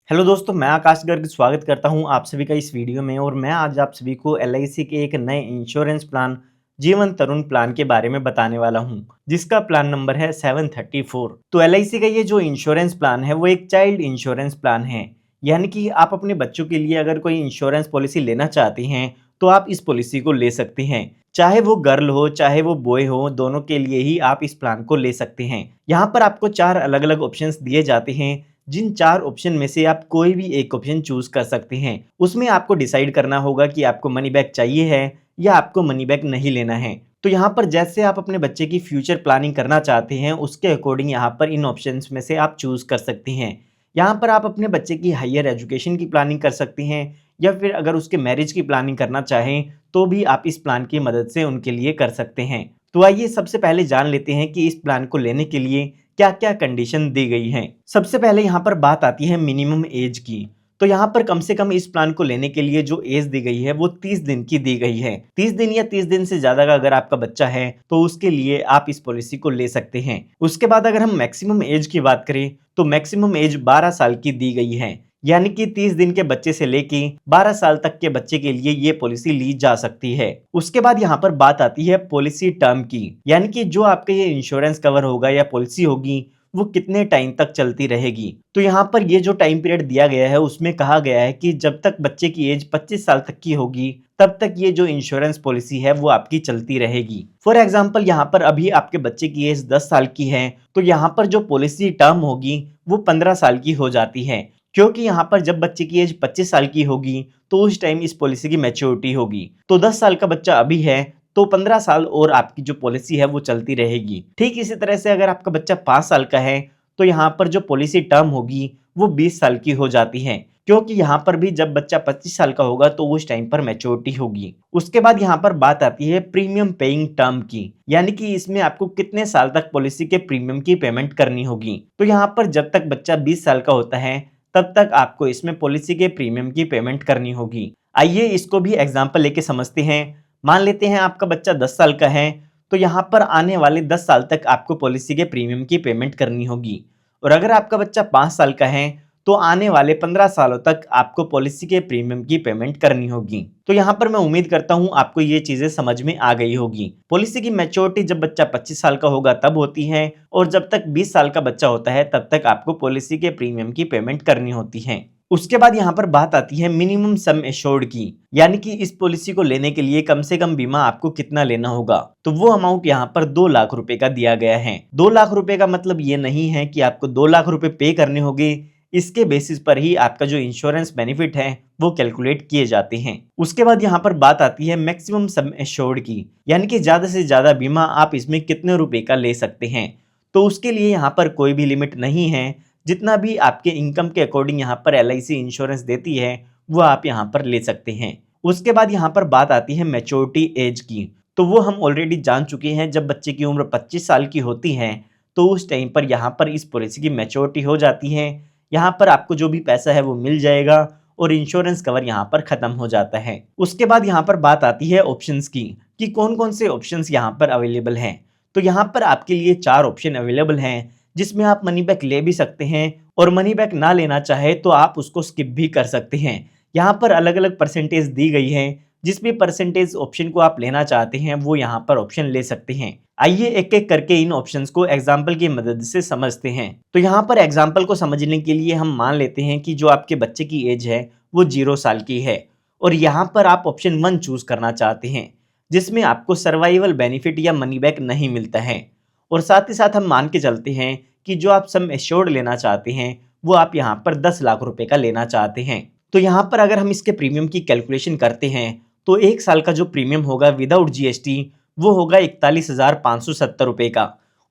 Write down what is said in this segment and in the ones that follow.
Hello दोस्तों, मैं आकाश गर्ग स्वागत करता हूं आप सभी का इस वीडियो में। और मैं आज आप सभी को एलआईसी के एक नए इंश्योरेंस प्लान जीवन तरुण प्लान के बारे में बताने वाला हूं, जिसका प्लान नंबर है 734। तो एलआईसी का ये जो इंश्योरेंस प्लान है वो एक चाइल्ड इंश्योरेंस प्लान है, यानी कि आप अपने बच्चों के लिए अगर कोई इंश्योरेंस पॉलिसी लेना चाहती हैं तो आप इस पॉलिसी को ले सकते हैं। चाहे वो गर्ल हो चाहे वो बॉय हो, दोनों के लिए ही आप इस प्लान को ले सकते हैं। यहाँ पर आपको 4 अलग अलग ऑप्शंस दिए जाते हैं, जिन 4 ऑप्शन में से आप कोई भी एक ऑप्शन चूज कर सकते हैं। उसमें आपको डिसाइड करना होगा कि आपको मनी बैक चाहिए है या आपको मनी बैक नहीं लेना है। तो यहाँ पर जैसे आप अपने बच्चे की फ्यूचर प्लानिंग करना चाहते हैं उसके अकॉर्डिंग यहाँ पर इन ऑप्शंस में से आप चूज कर सकते हैं। यहाँ पर आप अपने बच्चे की हायर एजुकेशन की प्लानिंग कर सकते हैं, या फिर अगर उसके मैरिज की प्लानिंग करना चाहें तो भी आप इस प्लान की मदद से उनके लिए कर सकते हैं। तो आइए सबसे पहले जान लेते हैं कि इस प्लान को लेने के लिए क्या क्या कंडीशन दी गई हैं। सबसे पहले यहाँ पर बात आती है मिनिमम एज की। तो यहाँ पर कम से कम इस प्लान को लेने के लिए जो एज दी गई है वो 30 दिन की दी गई है। 30 दिन या 30 दिन से ज्यादा का अगर आपका बच्चा है तो उसके लिए आप इस पॉलिसी को ले सकते हैं। उसके बाद अगर हम मैक्सिमम एज की बात करें तो मैक्सिमम एज 12 साल की दी गई है, यानी कि 30 दिन के बच्चे से लेके 12 साल तक के बच्चे के लिए ये पॉलिसी ली जा सकती है। उसके बाद यहाँ पर बात आती है पॉलिसी टर्म की, यानी कि जो आपका ये इंश्योरेंस कवर होगा या पॉलिसी होगी वो कितने टाइम तक चलती रहेगी। तो यहाँ पर ये जो टाइम पीरियड दिया गया है उसमें कहा गया है कि जब तक बच्चे की एज 25 साल तक की होगी तब तक ये जो इंश्योरेंस पॉलिसी है वो आपकी चलती रहेगी। फॉर एग्जाम्पल यहाँ पर अभी आपके बच्चे की एज 10 साल की है तो यहाँ पर जो पॉलिसी टर्म होगी वो 15 साल की हो जाती है, क्योंकि यहाँ पर जब बच्चे की एज 25 साल की होगी तो उस टाइम इस पॉलिसी की मैच्योरिटी होगी। तो 10 साल का बच्चा अभी है तो 15 साल और आपकी जो पॉलिसी है वो चलती रहेगी। ठीक इसी तरह से अगर आपका बच्चा 5 साल का है तो यहाँ पर जो पॉलिसी टर्म होगी वो 20 साल की हो जाती है, क्योंकि यहाँ पर भी जब बच्चा 25 साल का होगा तो उस टाइम पर मैच्योरिटी होगी। उसके बाद यहाँ पर बात आती है प्रीमियम पेइंग टर्म की, यानी कि इसमें आपको कितने साल तक पॉलिसी के प्रीमियम की पेमेंट करनी होगी। तो यहाँ पर जब तक बच्चा 20 साल का होता है तब तक आपको इसमें पॉलिसी के प्रीमियम की पेमेंट करनी होगी। आइए इसको भी एग्जाम्पल लेके समझते हैं। मान लेते हैं आपका बच्चा 10 साल का है तो यहाँ पर आने वाले 10 साल तक आपको पॉलिसी के प्रीमियम की पेमेंट करनी होगी। और अगर आपका बच्चा 5 साल का है तो आने वाले 15 सालों तक आपको पॉलिसी के प्रीमियम की पेमेंट करनी होगी। तो यहाँ पर मैं उम्मीद करता हूँ आपको ये चीजें समझ में आ गई होगी। पॉलिसी की मैच्योरिटी जब बच्चा 25 साल का होगा तब होती है, और जब तक 20 साल का बच्चा होता है तब तक आपको पॉलिसी के प्रीमियम की पेमेंट करनी होती है। उसके बाद यहाँ पर बात आती है मिनिमम सम एश्योर्ड की, यानी कि इस पॉलिसी को लेने के लिए कम से कम बीमा आपको कितना लेना होगा। तो वो अमाउंट यहाँ पर 2 लाख रुपए का दिया गया है। 2 लाख रुपए का मतलब ये नहीं है कि आपको 2 लाख रुपए पे करने होंगे, इसके बेसिस पर ही आपका जो इंश्योरेंस बेनिफिट है वो कैलकुलेट किए जाते हैं। उसके बाद यहाँ पर बात आती है मैक्सिमम सम एश्योर्ड की, यानी कि ज्यादा से ज्यादा बीमा आप इसमें कितने रुपए का ले सकते हैं। तो उसके लिए यहाँ पर कोई भी लिमिट नहीं है, जितना भी आपके इनकम के अकॉर्डिंग यहाँ पर एलआईसी इंश्योरेंस देती है वो आप यहाँ पर ले सकते हैं। उसके बाद यहाँ पर बात आती है मैच्योरिटी एज की। तो वो हम ऑलरेडी जान चुके हैं, जब बच्चे की उम्र 25 साल की होती है तो उस टाइम पर यहाँ पर इस पॉलिसी की मैच्योरिटी हो जाती है। यहाँ पर आपको जो भी पैसा है वो मिल जाएगा और इंश्योरेंस कवर यहाँ पर खत्म हो जाता है। उसके बाद यहाँ पर बात आती है ऑप्शंस की कि कौन कौन से ऑप्शंस यहाँ पर अवेलेबल हैं। तो यहाँ पर आपके लिए 4 ऑप्शन अवेलेबल हैं, जिसमें आप मनी बैक ले भी सकते हैं और मनी बैक ना लेना चाहे तो आप उसको स्किप भी कर सकते हैं। यहाँ पर अलग अलग परसेंटेज दी गई है, जिस भी परसेंटेज ऑप्शन को आप लेना चाहते हैं वो यहाँ पर ऑप्शन ले सकते हैं। आइए एक एक करके इन ऑप्शंस को एग्जाम्पल की मदद से समझते हैं। तो यहाँ पर एग्जाम्पल को समझने के लिए हम मान लेते हैं कि जो आपके बच्चे की एज है वो 0 साल की है, और यहाँ पर आप ऑप्शन 1 चूज करना चाहते हैं, जिसमें आपको सर्वाइवल बेनिफिट या मनी बैक नहीं मिलता है। और साथ ही साथ हम मान के चलते हैं कि जो आप सम एश्योर्ड लेना चाहते हैं वो आप यहाँ पर 10 लाख रुपए का लेना चाहते हैं। तो यहाँ पर अगर हम इसके प्रीमियम की कैलकुलेशन करते हैं तो 1 साल का जो प्रीमियम होगा विदाउट जीएसटी वो होगा 41,570 रुपए का।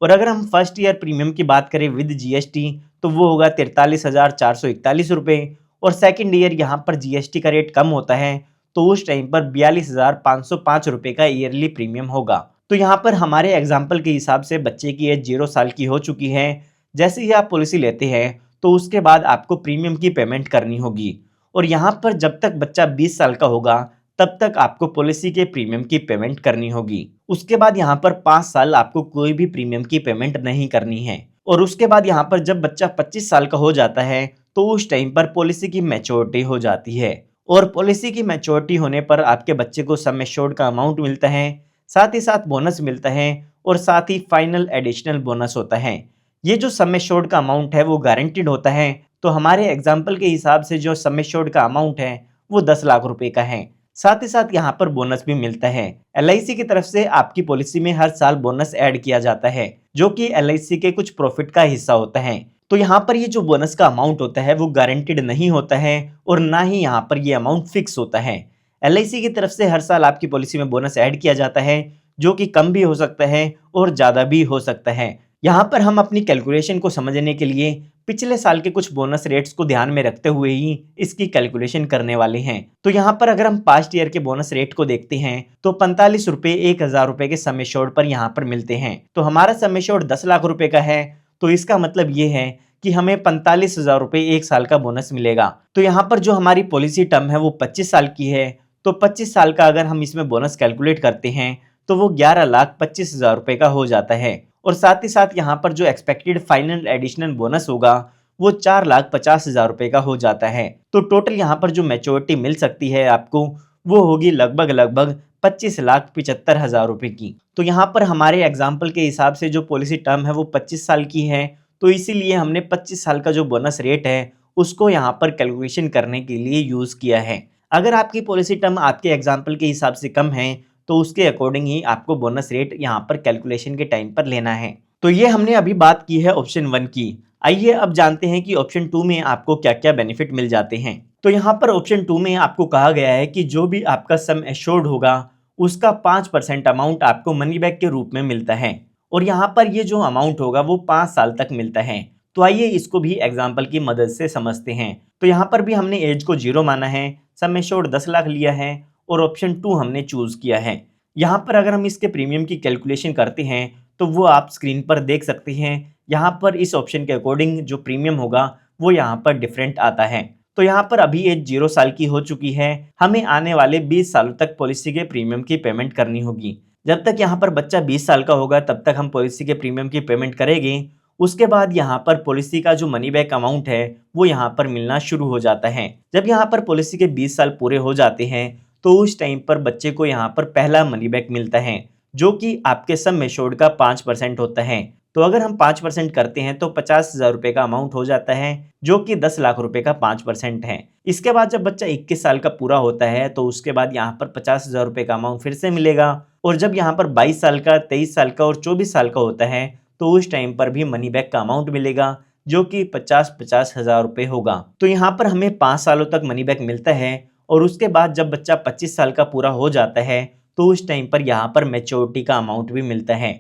और अगर हम फर्स्ट ईयर प्रीमियम की बात करें विद जीएसटी तो वो होगा 43,441 रुपए। और सेकेंड ईयर यहाँ पर जीएसटी का रेट कम होता है तो उस टाइम पर 42,505 रुपए का ईयरली प्रीमियम होगा। तो यहाँ पर हमारे एग्जाम्पल के हिसाब से बच्चे की एज 0 साल की हो चुकी है। जैसे ही आप पॉलिसी लेते हैं तो उसके बाद आपको प्रीमियम की पेमेंट करनी होगी, और यहाँ पर जब तक बच्चा 20 साल का होगा तब तक आपको पॉलिसी के प्रीमियम की पेमेंट करनी होगी। उसके बाद यहाँ पर 5 साल आपको कोई भी प्रीमियम की पेमेंट नहीं करनी है। और उसके बाद यहाँ पर जब बच्चा 25 साल का हो जाता है तो उस टाइम पर पॉलिसी की मैच्योरिटी हो जाती है। और पॉलिसी की मैच्योरिटी होने पर आपके बच्चे को सम एश्योर्ड का अमाउंट मिलता है, साथ ही साथ बोनस मिलता है और साथ ही फाइनल एडिशनल बोनस होता है। ये जो सम एश्योर्ड का अमाउंट है वो गारंटीड होता है। तो हमारे एग्जाम्पल के हिसाब से जो सम एश्योर्ड का अमाउंट है वो 10 लाख रुपए का है। साथ ही साथ यहाँ पर बोनस भी मिलता है। एलआईसी की तरफ से आपकी पॉलिसी में हर साल बोनस ऐड किया जाता है, जो कि एलआईसी के कुछ प्रॉफिट का हिस्सा होता है। तो यहाँ पर ये जो बोनस का अमाउंट होता है वो गारंटीड नहीं होता है और ना ही यहाँ पर ये अमाउंट फिक्स होता है। एलआईसी की तरफ से हर साल आपकी पॉलिसी में बोनस ऐड किया जाता है, जो कि कम भी हो सकता है और ज़्यादा भी हो सकता है। यहाँ पर हम अपनी कैलकुलेशन को समझने के लिए पिछले साल के कुछ बोनस रेट्स को ध्यान में रखते हुए ही इसकी कैलकुलेशन करने वाले हैं। तो यहाँ पर अगर हम पास्ट ईयर के बोनस रेट को देखते हैं तो 45 रुपए 1000 रुपए के सम एश्योर्ड पर यहाँ पर मिलते हैं। तो हमारा सम एश्योर्ड 10 लाख रुपए का है, तो इसका मतलब ये है कि हमें 45,000 रुपए एक साल का बोनस मिलेगा। तो यहाँ पर जो हमारी पॉलिसी टर्म है वो 25 साल की है, तो 25 साल का अगर हम इसमें बोनस कैलकुलेट करते हैं तो वो 11,25,000 रुपए का हो जाता है। और साथ ही साथ यहाँ पर जो एक्सपेक्टेड फाइनल एडिशनल बोनस होगा वो 4,50,000 रुपए का हो जाता है। तो टोटल यहाँ पर जो मैच्योरिटी मिल सकती है आपको वो होगी लगभग 25,75,000 रुपए की। तो यहाँ पर हमारे एग्जाम्पल के हिसाब से जो पॉलिसी टर्म है वो 25 साल की है, तो इसीलिए हमने 25 साल का जो बोनस रेट है उसको यहाँ पर कैलकुलेशन करने के लिए यूज किया है। अगर आपकी पॉलिसी टर्म आपके एग्जाम्पल के हिसाब से कम है तो उसके अकॉर्डिंग ही आपको बोनस रेट यहाँ पर कैलकुलेशन के टाइम पर लेना है। तो ये हमने अभी बात की है ऑप्शन 1 की। आइए अब जानते हैं कि ऑप्शन 2 में आपको क्या क्या बेनिफिट मिल जाते हैं। तो यहाँ पर ऑप्शन 2 में आपको कहा गया है कि जो भी आपका सम एश्योर्ड होगा उसका 5% अमाउंट आपको मनी बैक के रूप में मिलता है, और यहाँ पर ये जो अमाउंट होगा वो 5 साल तक मिलता है। तो आइए इसको भी एग्जाम्पल की मदद से समझते हैं। तो यहाँ पर भी हमने एज को 0 माना है, सम एश्योर्ड 10 लाख लिया है और ऑप्शन 2 हमने चूज किया है। यहाँ पर अगर हम इसके प्रीमियम की कैलकुलेशन करते हैं तो वो आप स्क्रीन पर देख सकते हैं। यहाँ पर इस ऑप्शन के अकॉर्डिंग जो प्रीमियम होगा वो यहाँ पर डिफरेंट आता है। तो यहाँ पर अभी एज 0 साल की हो चुकी है, हमें आने वाले 20 सालों तक पॉलिसी के प्रीमियम की पेमेंट करनी होगी। जब तक यहाँ पर बच्चा 20 साल का होगा तब तक हम पॉलिसी के प्रीमियम की पेमेंट करेंगे। उसके बाद यहाँ पर पॉलिसी का जो मनी बैक अमाउंट है वो यहाँ पर मिलना शुरू हो जाता है। जब यहाँ पर पॉलिसी के 20 साल पूरे हो जाते हैं तो उस टाइम पर बच्चे को यहाँ पर पहला मनी बैक मिलता है, जो कि आपके सम एश्योर्ड का 5% होता है। तो अगर हम 5% करते हैं तो 50,000 रुपए का अमाउंट हो जाता है, जो कि 10 लाख रुपए का 5% है। इसके बाद जब बच्चा 21 साल का पूरा होता है तो उसके बाद यहाँ पर 50,000 रुपए का अमाउंट फिर से मिलेगा, और जब यहाँ पर 22 साल का, 23 साल का और 24 साल का होता है तो उस टाइम पर भी मनी बैक का अमाउंट मिलेगा, जो कि 50 हजार रुपए होगा। तो यहाँ पर हमें 5 सालों तक मनी बैक मिलता है, और उसके बाद जब बच्चा 25 साल का पूरा हो जाता है तो उस टाइम पर यहाँ पर मैच्योरिटी का अमाउंट भी मिलता है।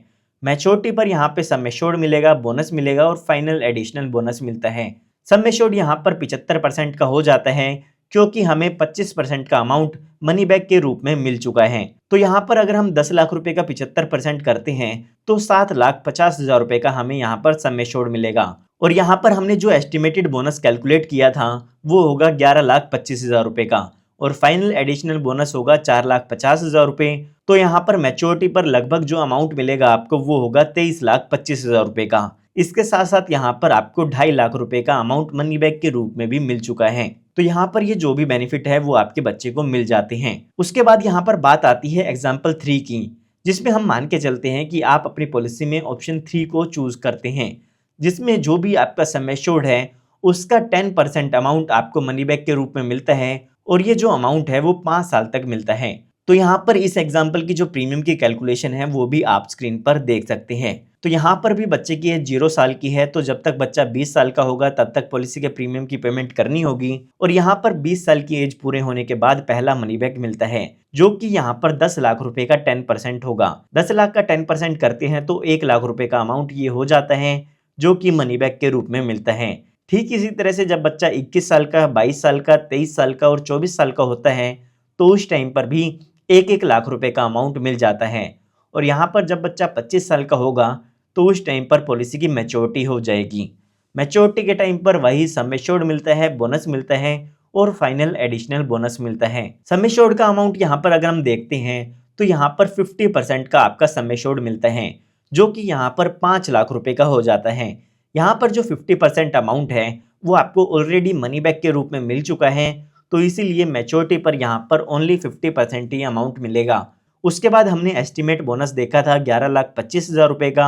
मैच्योरिटी पर यहाँ पे सम एश्योर्ड मिलेगा, बोनस मिलेगा और फाइनल एडिशनल बोनस मिलता है। सम एश्योर्ड यहाँ पर 75% का हो जाता है, क्योंकि हमें 25% का अमाउंट मनी बैक के रूप में मिल चुका है। तो यहाँ पर अगर हम 10 लाख रुपए का 75% करते हैं तो 7,50,000 रुपए का हमें यहाँ पर सम एश्योर्ड मिलेगा, और यहाँ पर हमने जो एस्टिमेटेड बोनस कैलकुलेट किया था वो होगा 11,25,000 रुपए का, और फाइनल एडिशनल बोनस होगा 4,50,000 रुपए। तो यहाँ पर मैच्योरिटी पर लगभग जो अमाउंट मिलेगा आपको वो होगा 23,25,000 रुपए का। इसके साथ साथ यहाँ पर आपको 2.5 लाख रुपए का अमाउंट मनी बैक के रूप में भी मिल चुका है। तो यहाँ पर ये जो भी बेनिफिट है वो आपके बच्चे को मिल जाते हैं। उसके बाद यहाँ पर बात आती है एग्जाम्पल 3 की, जिसमें हम मान के चलते हैं कि आप अपनी पॉलिसी में ऑप्शन 3 को चूज करते हैं, जिसमें जो भी आपका सम एश्योर्ड है उसका 10% अमाउंट आपको मनी बैक के रूप में मिलता है, और ये जो अमाउंट है वो 5 साल तक मिलता है। तो यहाँ पर इस एग्जाम्पल की जो प्रीमियम की कैलकुलेशन है वो भी आप स्क्रीन पर देख सकते हैं। तो यहाँ पर भी बच्चे की एज 0 साल की है, तो जब तक बच्चा 20 साल का होगा तब तक पॉलिसी के प्रीमियम की पेमेंट करनी होगी, और यहाँ पर 20 साल की एज पूरे होने के बाद पहला मनी बैक मिलता है, जो कि यहाँ पर 10 लाख रुपए का 10% होगा। 10 लाख का 10% करते हैं तो 1 लाख रुपए का अमाउंट ये हो जाता है, जो कि मनी बैक के रूप में मिलता है। ठीक इसी तरह से जब बच्चा 21 साल का, 22 साल का, 23 साल का और 24 साल का होता है तो उस टाइम पर भी 1-1 लाख रुपए का अमाउंट मिल जाता है, और यहाँ पर जब बच्चा 25 साल का होगा तो उस टाइम पर पॉलिसी की मैच्योरिटी हो जाएगी। मैच्योरिटी के टाइम पर वही सम एश्योर्ड मिलता है, बोनस मिलता है और फाइनल एडिशनल बोनस मिलता है। सम एश्योर्ड का अमाउंट यहाँ पर अगर हम देखते हैं तो यहाँ पर 50% का आपका सम एश्योर्ड मिलता है, जो कि यहाँ पर 5 लाख रुपए का हो जाता है। यहाँ पर जो 50% अमाउंट है वो आपको ऑलरेडी मनी बैक के रूप में मिल चुका है, तो इसीलिए मैच्योरिटी पर यहाँ पर ओनली 50% ही अमाउंट मिलेगा। उसके बाद हमने एस्टीमेट बोनस देखा था 11,25,000 रुपये का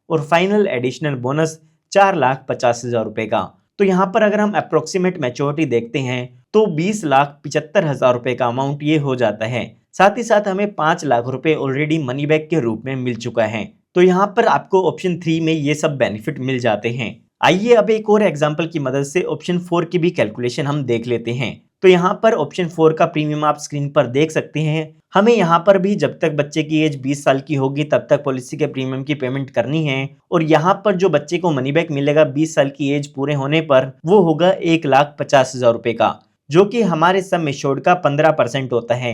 और फाइनल एडिशनल बोनस 4,50,000 रुपये का। तो यहाँ पर अगर हम अप्रोक्सीमेट मैच्योरिटी देखते हैं तो 20,75,000 रुपये का अमाउंट ये हो जाता है। साथ ही साथ हमें 5 लाख रुपए ऑलरेडी मनी बैक के रूप में मिल चुका है। तो यहाँ पर आपको ऑप्शन 3 में ये सब बेनिफिट मिल जाते हैं। आइए अब एक और एग्जांपल की मदद से ऑप्शन 4 की भी कैलकुलेशन हम देख लेते हैं। तो यहाँ पर ऑप्शन 4 का प्रीमियम आप स्क्रीन पर देख सकते हैं। हमें यहाँ पर भी जब तक बच्चे की एज 20 साल की होगी तब तक पॉलिसी के प्रीमियम की पेमेंट करनी है और यहाँ पर जो बच्चे को मनी बैक मिलेगा 20 साल की एज पूरे होने पर वो होगा 1,50,000 रुपये का, जो कि हमारे सम एश्योर्ड का 15% होता है।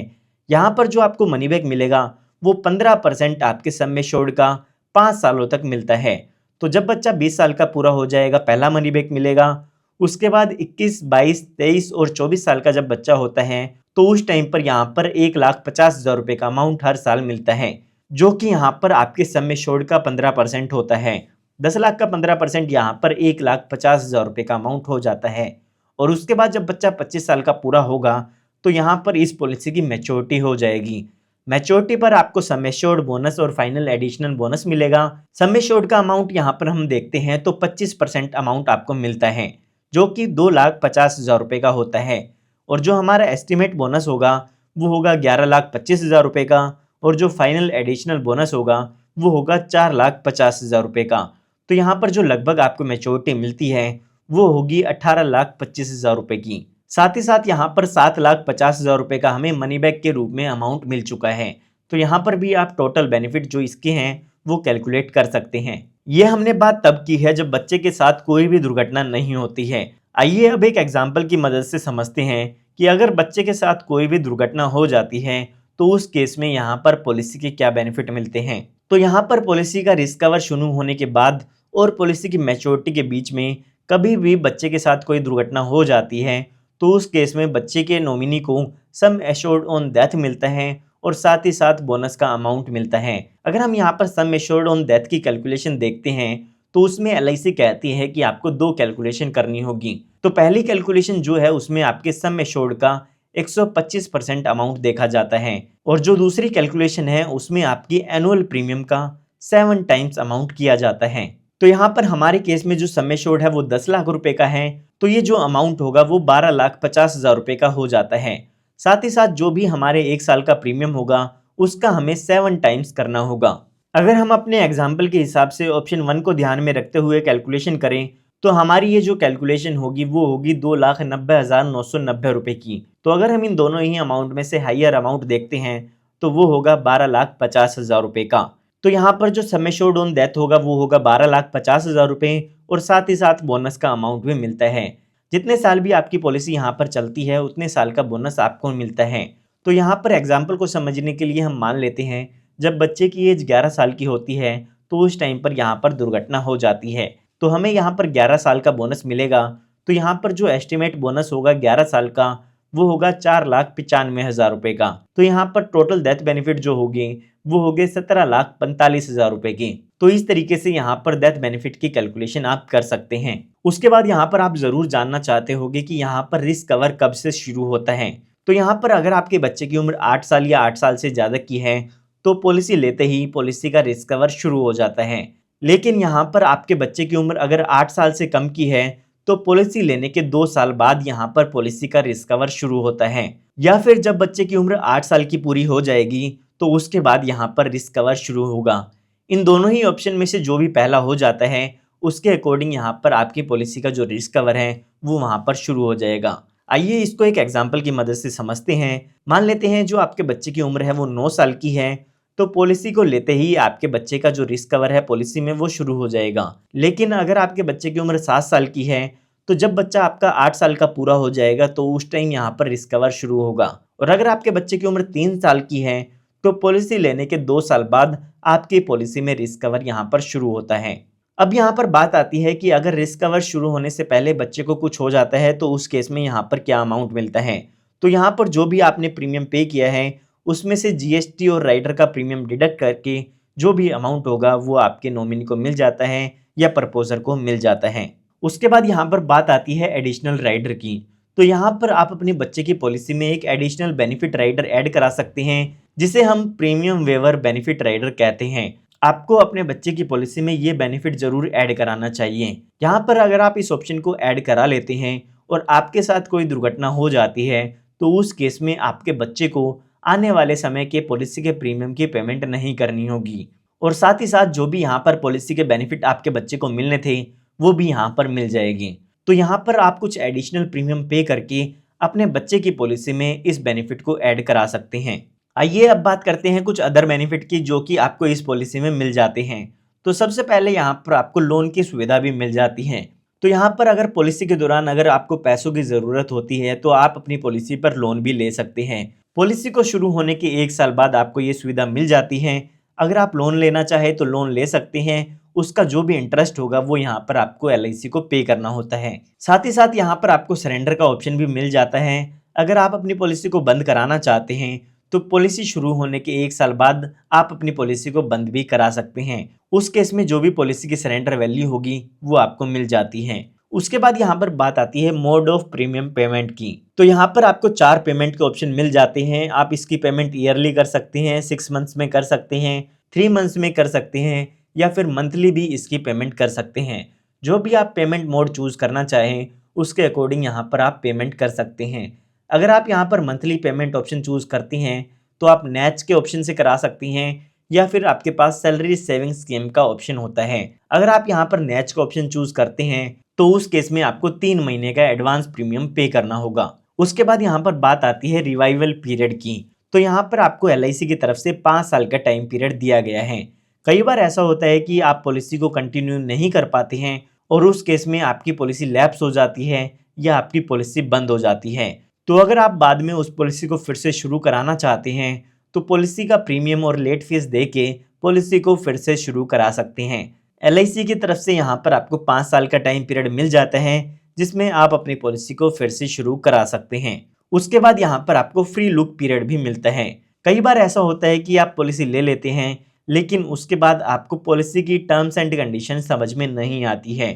यहाँ पर जो आपको मनी बैक मिलेगा वो 15% आपके सम एश्योर्ड का 5 सालों तक मिलता है। तो जब बच्चा 20 साल का पूरा हो जाएगा पहला मनी बैक मिलेगा। उसके बाद 21, 22, 23 और 24 साल का जब बच्चा होता है तो उस टाइम पर यहाँ पर 1,50,000 रुपये का अमाउंट हर साल मिलता है, जो कि यहाँ पर आपके सम एश्योर्ड का 15% होता है। 10 लाख का 15% यहाँ पर 1,50,000 रुपये का अमाउंट हो जाता है। और उसके बाद जब बच्चा 25 साल का पूरा होगा तो यहाँ पर इस पॉलिसी की मैच्योरिटी हो जाएगी। मैच्योरिटी पर आपको सम एश्योर्ड बोनस और फाइनल एडिशनल बोनस मिलेगा। सम एश्योर्ड का अमाउंट यहाँ पर हम देखते हैं तो 25% अमाउंट आपको मिलता है, जो कि 2,50,000 रुपये का होता है। और जो हमारा एस्टिमेट बोनस होगा वो होगा 11,25,000 रुपये का और जो फाइनल एडिशनल बोनस होगा वो होगा 4,50,000 रुपये का। तो यहाँ पर जो लगभग आपको मैच्योरिटी मिलती है वो होगी 18,25,000 रुपये की। साथ ही साथ यहाँ पर 7,50,000 रुपये का हमें मनी बैक के रूप में अमाउंट मिल चुका है। तो यहाँ पर भी आप टोटल बेनिफिट जो इसके हैं वो कैलकुलेट कर सकते हैं। ये हमने बात तब की है जब बच्चे के साथ कोई भी दुर्घटना नहीं होती है। आइए अब एक एग्जाम्पल की मदद से समझते हैं कि अगर बच्चे के साथ कोई भी दुर्घटना हो जाती है तो उस केस में यहाँ पर पॉलिसी के क्या बेनिफिट मिलते हैं। तो यहाँ पर पॉलिसी का रिस्क कवर शुरू होने के बाद और पॉलिसी की मैच्योरिटी के बीच में कभी भी बच्चे के साथ कोई दुर्घटना हो जाती है तो उस केस में बच्चे के नॉमिनी को सम एश्योर्ड ऑन डेथ मिलता है और साथ ही साथ बोनस का अमाउंट मिलता है। अगर हम यहाँ पर सम एश्योर्ड ऑन डेथ की कैलकुलेशन देखते हैं तो उसमें एलआईसी कहती है कि आपको 2 कैलकुलेशन करनी होगी। तो पहली कैलकुलेशन जो है उसमें आपके सम एश्योर्ड का 125% अमाउंट देखा जाता है और जो दूसरी कैलकुलेशन है उसमें आपकी एनुअल प्रीमियम का 7 टाइम्स अमाउंट किया जाता है। तो यहाँ पर हमारे केस में जो सम एश्योर्ड है वो 10 लाख रुपए का है, तो ये जो अमाउंट होगा वो 12,50,000 रुपये का हो जाता है। साथ ही साथ जो भी हमारे 1 साल का प्रीमियम होगा उसका हमें 7 टाइम्स करना होगा। अगर हम अपने एग्जाम्पल के हिसाब से ऑप्शन 1 को ध्यान में रखते हुए कैलकुलेशन करें तो हमारी ये जो कैलकुलेशन होगी वो होगी 2,90,990 रुपये की। तो अगर हम इन दोनों ही अमाउंट में से हाइयर अमाउंट देखते हैं तो वो होगा 12,50,000 रुपये का। तो यहाँ पर जो सम एश्योर्ड ऑन डेथ होगा वो होगा 12,50,000 रुपये और साथ ही साथ बोनस का अमाउंट भी मिलता है। जितने साल भी आपकी पॉलिसी यहाँ पर चलती है उतने साल का बोनस आपको मिलता है। तो यहाँ पर एग्जाम्पल को समझने के लिए हम मान लेते हैं जब बच्चे की एज 11 साल की होती है तो उस टाइम पर यहाँ पर दुर्घटना हो जाती है तो हमें यहाँ पर 11 साल का बोनस मिलेगा। तो यहाँ पर जो एस्टिमेट बोनस होगा 11 साल का वो होगा 4,95,000 रुपये का। तो यहाँ पर टोटल डेथ बेनिफिट जो होगी वो हो गए 17,45,000 रुपये की। तो इस तरीके से यहाँ पर डेथ बेनिफिट की कैलकुलेशन आप कर सकते हैं। उसके बाद यहाँ पर आप जरूर जानना चाहते होंगे कि यहाँ पर रिस्क कवर कब से शुरू होता है। तो यहाँ पर अगर आपके बच्चे की उम्र 8 साल या 8 साल से ज़्यादा की है तो पॉलिसी लेते ही पॉलिसी का रिस्क कवर शुरू हो जाता है। लेकिन यहाँ पर आपके बच्चे की उम्र अगर 8 साल से कम की है तो पॉलिसी लेने के 2 साल बाद यहाँ पर पॉलिसी का रिस्क कवर शुरू होता है, या फिर जब बच्चे की उम्र 8 साल की पूरी हो जाएगी तो उसके बाद यहाँ पर रिस्क कवर शुरू होगा। इन दोनों ही ऑप्शन में से जो भी पहला हो जाता है उसके अकॉर्डिंग यहाँ पर आपकी पॉलिसी का जो रिस्क कवर है वो वहाँ पर शुरू हो जाएगा। आइए इसको एक एग्जाम्पल की मदद से समझते हैं। मान लेते हैं जो आपके बच्चे की उम्र है वो 9 साल की है तो पॉलिसी को लेते ही आपके बच्चे का जो रिस्क कवर है पॉलिसी में वो शुरू हो जाएगा। लेकिन अगर आपके बच्चे की उम्र 7 साल की है तो जब बच्चा आपका 8 साल का पूरा हो जाएगा तो उस टाइम यहाँ पर रिस्क कवर शुरू होगा। और अगर आपके बच्चे की उम्र 3 साल की है तो पॉलिसी लेने के 2 साल बाद आपकी पॉलिसी में रिस्क कवर यहाँ पर शुरू होता है। अब यहाँ पर बात आती है कि अगर रिस्क कवर शुरू होने से पहले बच्चे को कुछ हो जाता है तो उस केस में यहाँ पर क्या अमाउंट मिलता है। तो यहाँ पर जो भी आपने प्रीमियम पे किया है उसमें से जीएसटी और राइडर का प्रीमियम डिडक्ट करके जो भी अमाउंट होगा वो आपके नॉमिनी को मिल जाता है या प्रपोजर को मिल जाता है। उसके बाद यहाँ पर बात आती है एडिशनल राइडर की। तो यहाँ पर आप अपने बच्चे की पॉलिसी में एक एडिशनल बेनिफिट राइडर ऐड करा सकते हैं, जिसे हम प्रीमियम वेवर बेनिफिट राइडर कहते हैं। आपको अपने बच्चे की पॉलिसी में ये बेनिफिट जरूर ऐड कराना चाहिए। यहाँ पर अगर आप इस ऑप्शन को ऐड करा लेते हैं और आपके साथ कोई दुर्घटना हो जाती है, तो उस केस में आपके बच्चे को आने वाले समय के पॉलिसी के प्रीमियम की पेमेंट नहीं करनी होगी, और साथ ही साथ जो भी यहाँ पर पॉलिसी के बेनिफिट आपके बच्चे को मिलने थे वो भी यहाँ पर मिल जाएगी। तो यहाँ पर आप कुछ एडिशनल प्रीमियम पे करके अपने बच्चे की पॉलिसी में इस बेनिफिट को ऐड करा सकते हैं। आइए अब बात करते हैं कुछ अदर बेनिफिट की जो कि आपको इस पॉलिसी में मिल जाते हैं। तो सबसे पहले यहाँ पर आपको लोन की सुविधा भी मिल जाती है। तो यहाँ पर अगर पॉलिसी के दौरान अगर आपको पैसों की ज़रूरत होती है तो आप अपनी पॉलिसी पर लोन भी ले सकते हैं। पॉलिसी को शुरू होने के 1 साल बाद आपको ये सुविधा मिल जाती है। अगर आप लोन लेना चाहे तो लोन ले सकते हैं। उसका जो भी इंटरेस्ट होगा वो यहाँ पर आपको LIC को पे करना होता है। साथ ही साथ यहाँ पर आपको सरेंडर का ऑप्शन भी मिल जाता है। अगर आप अपनी पॉलिसी को बंद कराना चाहते हैं तो पॉलिसी शुरू होने के 1 साल बाद आप अपनी पॉलिसी को बंद भी करा सकते हैं। उस केस में जो भी पॉलिसी की सरेंडर वैल्यू होगी वो आपको मिल जाती है। उसके बाद यहाँ पर बात आती है मोड ऑफ प्रीमियम पेमेंट की। तो यहाँ पर आपको 4 पेमेंट के ऑप्शन मिल जाते हैं। आप इसकी पेमेंट ईयरली कर सकते हैं, 6 मंथ्स में कर सकते हैं, 3 मंथ्स में कर सकते हैं, या फिर मंथली भी इसकी पेमेंट कर सकते हैं। जो भी आप पेमेंट मोड चूज करना चाहें उसके अकॉर्डिंग यहाँ पर आप पेमेंट कर सकते हैं। अगर आप यहाँ पर मंथली पेमेंट ऑप्शन चूज करती हैं तो आप नैच के ऑप्शन से करा सकती हैं, या फिर आपके पास सैलरी सेविंग स्कीम का ऑप्शन होता है। अगर आप यहाँ पर नैच का ऑप्शन चूज करते हैं तो उस केस में आपको 3 महीने का एडवांस प्रीमियम पे करना होगा। उसके बाद यहाँ पर बात आती है रिवाइवल पीरियड की। तो यहाँ पर आपको LIC की तरफ से 5 साल का टाइम पीरियड दिया गया है। कई बार ऐसा होता है कि आप पॉलिसी को कंटिन्यू नहीं कर पाते हैं और उस केस में आपकी पॉलिसी लैप्स हो जाती है या आपकी पॉलिसी बंद हो जाती है। तो अगर आप बाद में उस पॉलिसी को फिर से शुरू कराना चाहते हैं तो पॉलिसी का प्रीमियम और लेट फीस दे के पॉलिसी को फिर से शुरू करा सकते हैं। LIC की तरफ से यहाँ पर आपको 5 साल का टाइम पीरियड मिल जाता है जिसमें आप अपनी पॉलिसी को फिर से शुरू करा सकते हैं। उसके बाद यहाँ पर आपको फ्री लुक पीरियड भी मिलता है। कई बार ऐसा होता है कि आप पॉलिसी ले लेते हैं लेकिन उसके बाद आपको पॉलिसी की टर्म्स एंड कंडीशन समझ में नहीं आती है,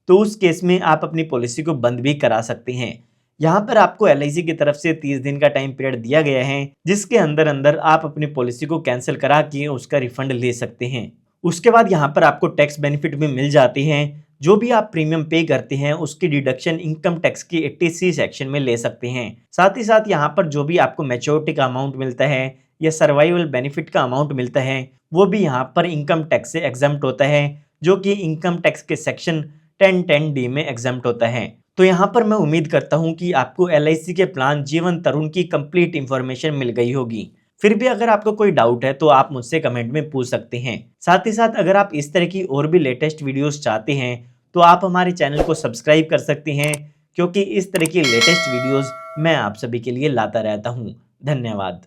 तो उस केस में आप अपनी पॉलिसी को बंद भी करा सकते हैं। यहाँ पर आपको LIC की तरफ से 30 दिन का टाइम पीरियड दिया गया है जिसके अंदर आप अपनी पॉलिसी को कैंसिल करा के उसका रिफंड ले सकते हैं। उसके बाद यहाँ पर आपको टैक्स बेनिफिट भी मिल जाते हैं। जो भी आप प्रीमियम पे करते हैं उसकी डिडक्शन इनकम टैक्स की 80C सेक्शन में ले सकते हैं। साथ ही साथ यहाँ पर जो भी आपको मैच्योरिटी का अमाउंट मिलता है या सर्वाइवल बेनिफिट का अमाउंट मिलता है वो भी यहाँ पर इनकम टैक्स से एग्जम्प्ट होता है, जो कि इनकम टैक्स के सेक्शन 1010D में एग्जम्प्ट होता है। तो यहाँ पर मैं उम्मीद करता हूँ कि आपको LIC के प्लान जीवन तरुण की कंप्लीट इन्फॉर्मेशन मिल गई होगी। फिर भी अगर आपको कोई डाउट है तो आप मुझसे कमेंट में पूछ सकते हैं। साथ ही साथ अगर आप इस तरह की और भी लेटेस्ट वीडियोस चाहते हैं तो आप हमारे चैनल को सब्सक्राइब कर सकते हैं, क्योंकि इस तरह की लेटेस्ट वीडियोस मैं आप सभी के लिए लाता रहता हूँ। धन्यवाद।